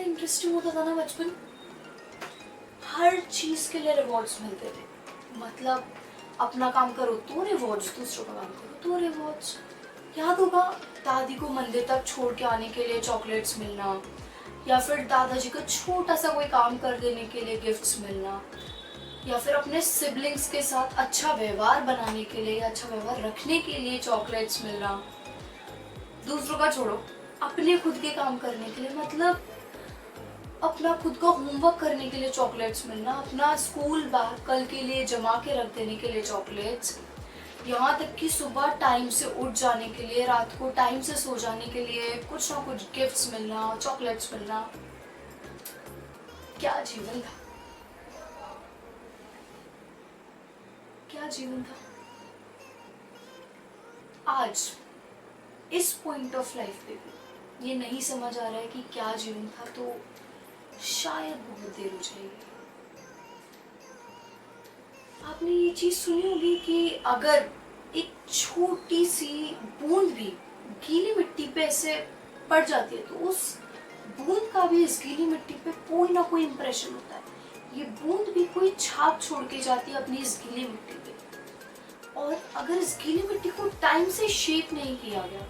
Interesting होता था ना बचपन। हर चीज के लिए रिवॉर्ड्स मिलते थे। मतलब अपना काम करो तो रिवॉर्ड्स, दूसरों का काम करो तो रिवॉर्ड्स। याद होगा दादी को मंदिर तक छोड़ के आने के लिए चॉकलेट्स मिलना, या फिर दादाजी को छोटा सा कोई काम कर देने के लिए गिफ्ट्स मिलना, या फिर अपने सिबलिंग्स के साथ अच्छा व्यवहार बनाने के लिए, अच्छा व्यवहार रखने के लिए चॉकलेट्स मिलना। दूसरों का छोड़ो, अपने खुद के काम करने के लिए, मतलब अपना खुद का होमवर्क करने के लिए चॉकलेट्स मिलना, अपना स्कूल बैग कल के लिए जमा के रख देने के लिए चॉकलेट्स, यहाँ तक कि सुबह टाइम से उठ जाने के लिए, रात को टाइम से सो जाने के लिए कुछ ना कुछ गिफ्ट्स मिलना, चॉकलेट्स मिलना। क्या जीवन था, क्या जीवन था। आज इस पॉइंट ऑफ लाइफ पे भी ये नहीं समझ आ रहा है कि क्या जीवन था, तो शायद बहुत देर हो जाएगी। आपने ये चीज सुनी होगी कि अगर एक छोटी सी बूंद भी गीली मिट्टी पे ऐसे पड़ जाती है तो उस बूंद का भी इस गीली मिट्टी पे कोई ना कोई इंप्रेशन होता है। ये बूंद भी कोई छाप छोड़ के जाती है अपनी इस गीली मिट्टी पे। और अगर इस गीली मिट्टी को टाइम से शेप नहीं किया गया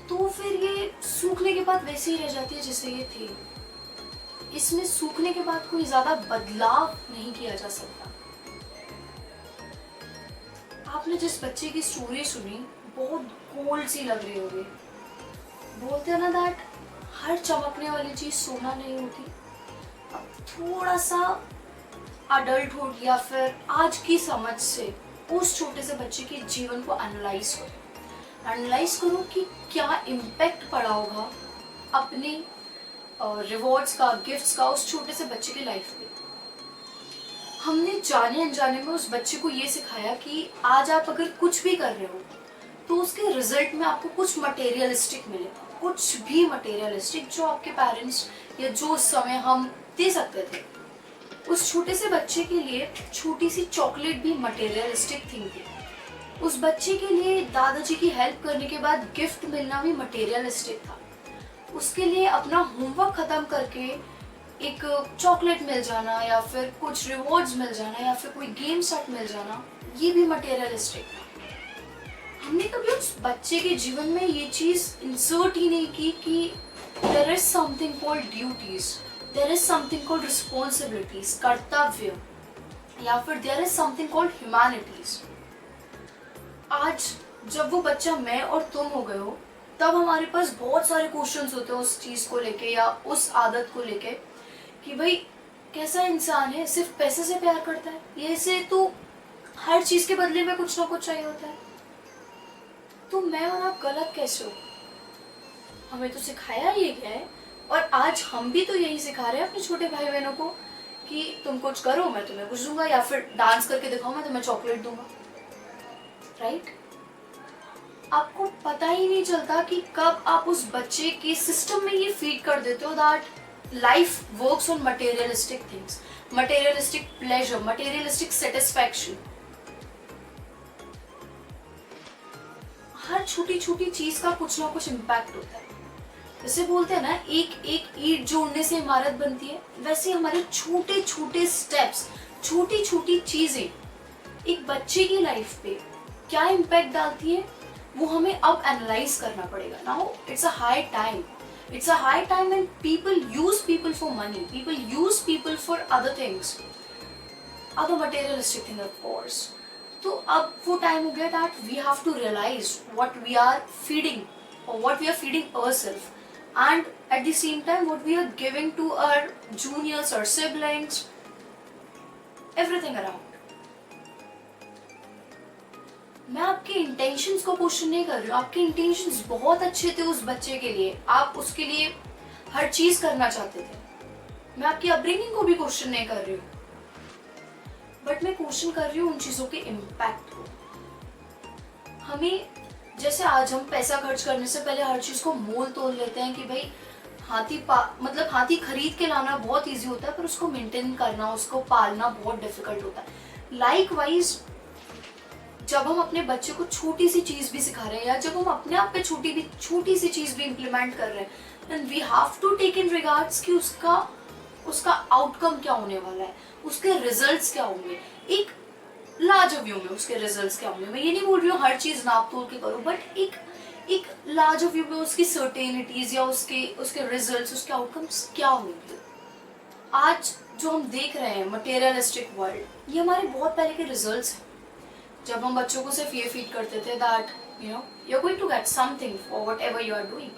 तो फिर ये सूखने के बाद वैसे ही रह जाती है जैसे ये थी। इसमें सूखने के बाद कोई ज्यादा बदलाव नहीं किया जा सकता। आपने जिस बच्चे की स्टोरी सुनी बहुत गोल्ड सी लग रही होगी। बोलते हैं ना दैट हर चमकने वाली चीज सोना नहीं होती। अब थोड़ा सा अडल्टहुड या फिर आज की समझ से उस छोटे से बच्चे के जीवन को एनालाइज करो कि क्या इम्पैक्ट पड़ा होगा अपने रिवॉर्ड्स का, गिफ्ट्स का उस छोटे से बच्चे की लाइफ पे। हमने जाने अनजाने में उस बच्चे को ये सिखाया कि आज आप अगर कुछ भी कर रहे हो तो उसके रिजल्ट में आपको कुछ मटेरियलिस्टिक मिलेगा, कुछ भी मटेरियलिस्टिक जो आपके पेरेंट्स या जो उस समय हम दे सकते थे। उस छोटे से बच्चे के लिए छोटी सी चॉकलेट भी मटेरियलिस्टिक थिंग थी। उस बच्चे के लिए दादाजी की हेल्प करने के बाद गिफ्ट मिलना भी मटेरियलिस्टिक था। उसके लिए अपना होमवर्क खत्म करके एक चॉकलेट मिल जाना या फिर कुछ रिवॉर्ड्स मिल जाना या फिर कोई गेम सेट मिल जाना, ये भी मटेरियलिस्टिक था। हमने कभी उस बच्चे के जीवन में ये चीज इंसर्ट ही नहीं की कि there is something called duties, there is something called responsibilities, कर्तव्य, या फिर there is something called humanities. आज जब वो बच्चा मैं और तुम हो गए हो तब हमारे पास बहुत सारे क्वेश्चंस होते हैं उस चीज को लेके या उस आदत को लेके कि भाई कैसा इंसान है, सिर्फ पैसे से प्यार करता है, ये से तो हर चीज के बदले में कुछ ना कुछ चाहिए होता है। तो मैं और आप गलत कैसे हो? हमें तो सिखाया ये गया है और आज हम भी तो यही सिखा रहे हैं अपने छोटे भाई बहनों को कि तुम कुछ करो मैं तुम्हें कुछ दूंगा, या फिर डांस करके दिखाओ मैं तुम्हें चॉकलेट दूंगा। राइट? आपको पता ही नहीं चलता कि कब आप उस बच्चे के सिस्टम में ये फीड कर देते हो that life works on materialistic things, materialistic pleasure, materialistic satisfaction. हर छोटी छोटी चीज का कुछ ना कुछ इम्पैक्ट होता है। जैसे बोलते हैं ना एक एक ईंट जोड़ने से इमारत बनती है, वैसे हमारे छोटे छोटे स्टेप्स, छोटी छोटी चीजें एक बच्चे की लाइफ पे क्या इम्पैक्ट डालती है वो हमें अब एनालाइज करना पड़ेगा। Now it's a high time, it's a high time when people use people for money, people use people for other things, other materialistic things of course. तो अब वो टाइम हो गया that we have to realize what we are feeding or what we are feeding ourselves, and at the same time what we are giving to our juniors or siblings, everything around. मैं आपके intentions को question नहीं कर रही हूँ, आपके intentions बहुत अच्छे थे उस बच्चे के लिए, आप उसके लिए हर चीज करना चाहते थे। मैं आपकी अपब्रिंगिंग को भी क्वेश्चन नहीं कर रही हूँ, बट मैं क्वेश्चन कर रही हूँ उन चीजों के इम्पैक्ट को। हमें जैसे आज हम पैसा खर्च करने से पहले हर चीज को मोल तोल लेते हैं कि भाई मतलब हाथी खरीद के लाना बहुत ईजी होता है पर उसको मेंटेन करना, उसको पालना बहुत डिफिकल्ट होता है। लाइकवाइज जब हम अपने बच्चे को छोटी सी चीज भी सिखा रहे हैं या जब हम अपने आप पे छोटी सी चीज भी इम्प्लीमेंट कर रहे हैं, then we have to take in regards कि उसका आउटकम क्या होने वाला है, उसके रिजल्ट्स क्या होंगे, एक लार्जर व्यू में उसके रिजल्ट्स क्या होंगे। मैं ये नहीं बोल रही हूँ हर चीज नाप तोल के करो, बट एक लार्जर व्यू में उसकी सर्टेनिटीज या उसके रिजल्ट्स, उसके आउटकम्स क्या होंगे। आज जो हम देख रहे हैं मटेरियलिस्टिक वर्ल्ड, ये हमारे बहुत पहले के रिजल्ट्स हैं। जब हम बच्चों को सिर्फ ये फीड करते थे that you are going to get something for whatever you are doing.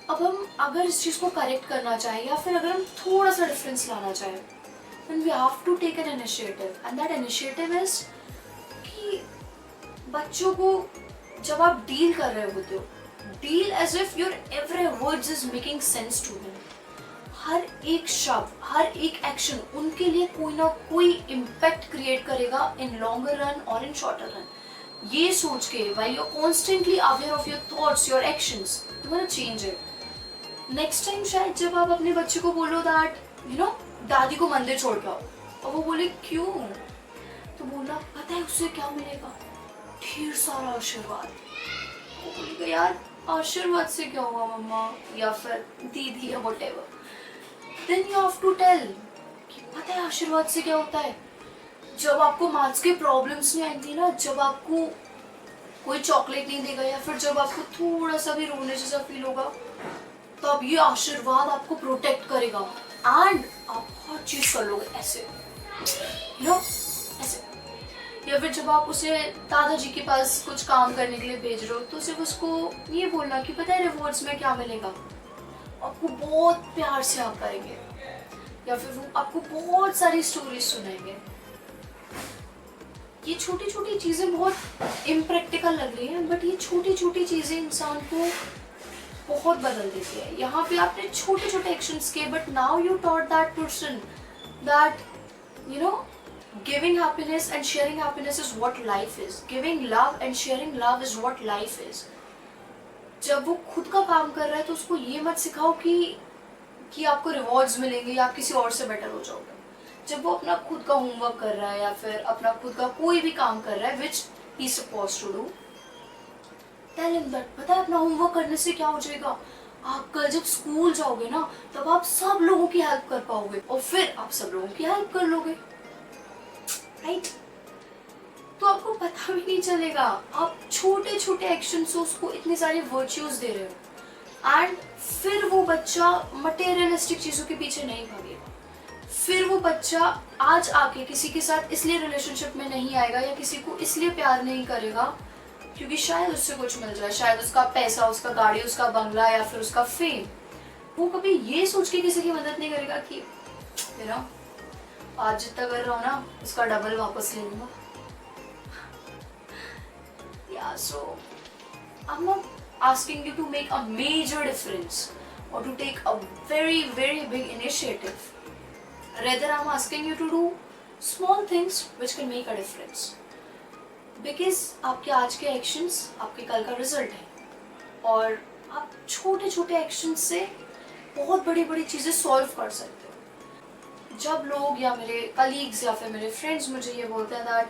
अब हम अगर इस चीज को करेक्ट करना चाहें या फिर अगर हम थोड़ा सा डिफरेंस लाना चाहें, then we have to take an initiative, and that initiative is कि बच्चों को जब आप डील कर रहे होते हो, deal as if your every words is making sense to them. हर एक शब्द, हर एक एक्शन उनके लिए कोई ना कोई इम्पैक्ट क्रिएट करेगा इन लॉन्गर रन और इन शॉर्टर रन। ये सोच के while you're constantly aware of your thoughts, your actions, you wanna change it। Next time शायद जब आप अपने बच्चे को बोलो दैट दादी को मंदिर छोड़ के आओ, और वो बोले क्यों, तो बोलना पता है उससे क्या मिलेगा, ढेर सारा आशीर्वाद। वो बोलेगा यार आशीर्वाद से क्या होगा मम्मा या फिर दीदी या whatever. Then you have to tell कि पता है आशीर्वाद से क्या होता है। जब आपको मार्क्स के प्रॉब्लम्स नहीं आएंगी ना, जब आपको कोई चॉकलेट नहीं देगा या फिर जब आपको थोड़ा सा भी रोने जैसा फील होगा, तब ये आशीर्वाद आपको प्रोटेक्ट करेगा एंड आप हर चीज कर लोगे ऐसे ऐसे। या फिर जब आप उसे दादाजी के पास कुछ काम करने के लिए भेज रहे हो, तो सिर्फ उसको ये बोलना कि पता है रिवॉर्ड्स में क्या मिलेगा, आपको बहुत प्यार से आप करेंगे या फिर वो आपको बहुत सारी स्टोरीज सुनाएंगे। ये छोटी छोटी चीजें बहुत इम्प्रैक्टिकल लग रही हैं, बट ये छोटी छोटी चीजें इंसान को बहुत बदल देती है। यहाँ पे आपने छोटे छोटे एक्शंस किए, but now you taught that person that giving happiness and sharing happiness is what life is, giving love and sharing love is what life is. जब वो खुद का काम कर रहा है तो उसको ये मत सिखाओ कि आपको रिवॉर्ड्स मिलेंगे या आप किसी और से बेटर हो जाओगे। जब वो अपना खुद का होमवर्क कर रहा है या फिर अपना खुद का कोई भी काम कर रहा है which he supposed to do, tell him that पता है अपना होमवर्क करने से क्या हो जाएगा, आप कल जब स्कूल जाओगे ना तब आप सब लोगों की हेल्प कर पाओगे और फिर आप सब लोगों की हेल्प कर लोगे, राइट। तो आपको पता भी नहीं चलेगा, आप छोटे छोटे एक्शन से उसको इतने सारे वर्च्यूज दे रहे हो एंड फिर वो बच्चा मटेरियलिस्टिक चीजों के पीछे नहीं भागेगा। फिर वो बच्चा आज आके किसी के साथ इसलिए रिलेशनशिप में नहीं आएगा या किसी को इसलिए प्यार नहीं करेगा क्योंकि शायद उससे कुछ मिल जाए, शायद उसका पैसा, उसका गाड़ी, उसका बंगला या फिर उसका फेम। वो कभी ये सोच के किसी की मदद नहीं करेगा कि आज जितना कर रहा हूँ ना उसका डबल वापस ले लूंगा। Yeah, so I'm not asking you to make a major difference or to take a very, very big initiative. Rather, I'm asking you to do small things which can make a difference. Because आपके आज के actions आपके कल का result है और आप छोटे छोटे actions से बहुत बड़ी बड़ी चीज़ें solve कर सकते हो। जब लोग या मेरे colleagues या फिर मेरे friends मुझे ये बोलते हैं that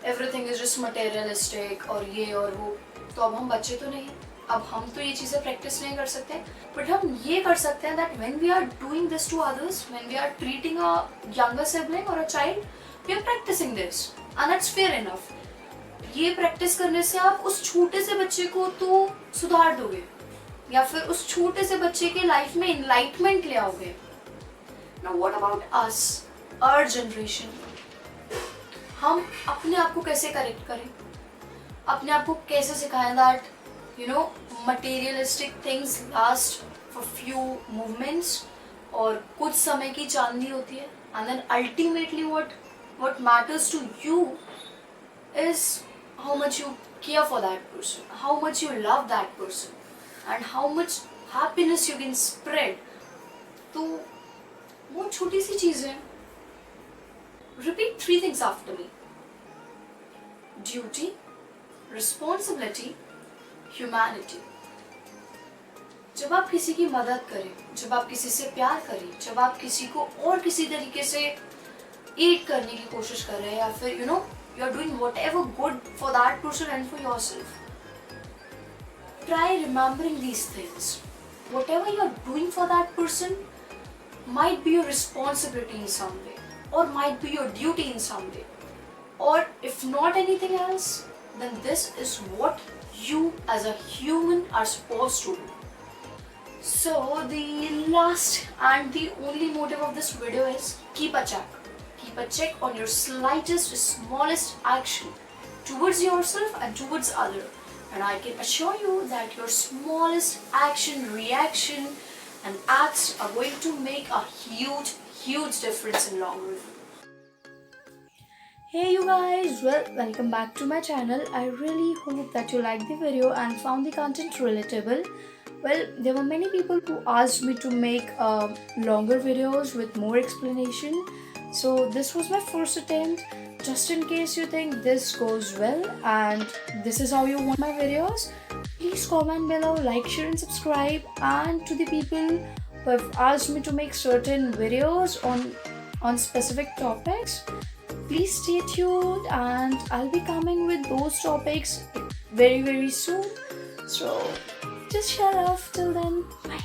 everything is just materialistic और ये और वो, तो अब हम बच्चे तो नहीं, अब हम तो ये चीज़ें प्रैक्टिस नहीं कर सकते, बट हम ये कर सकते हैं that when we are doing this to others, when we are treating a younger sibling or a child, we are practicing this and that's fair enough। ये प्रैक्टिस करने से आप उस छोटे से बच्चे को तो सुधार दोगे या फिर उस छोटे से बच्चे के लाइफ में इनलाइटमेंट ले आओगे। Now what about us, our generation? हम अपने आप को कैसे करेक्ट करें, अपने आप को कैसे सिखाएं that materialistic things last for few movements और कुछ समय की चांदनी होती है and then ultimately what matters to you is how much you care for that person, how much you love that person and how much happiness you can spread. तो वो छोटी सी चीजें। Repeat 3 things after me. Duty, responsibility, humanity. जब आप किसी की मदद करें, जब आप किसी से प्यार करें, जब आप किसी को और किसी तरीके से एड करने की कोशिश कर रहे हैं या फिर you're doing whatever good for that person and for yourself. Try remembering these things. Whatever you're doing for that person might be your responsibility in some way, or might be your duty in some way, or if not anything else, then this is what you as a human are supposed to do. So the last and the only motive of this video is keep a check. Keep a check on your slightest, smallest action towards yourself and towards other. And I can assure you that your smallest action, reaction and acts are going to make a huge, huge difference in long run. Hey you guys, welcome back to my channel. I really hope that you liked the video and found the content relatable. Well, there were many people who asked me to make longer videos with more explanation. So this was my first attempt. Just in case you think this goes well and this is how you want my videos, please comment below, like, share and subscribe. And to the people who have asked me to make certain videos on specific topics, please stay tuned and I'll be coming with those topics very, very soon. So just shut off till then. Bye.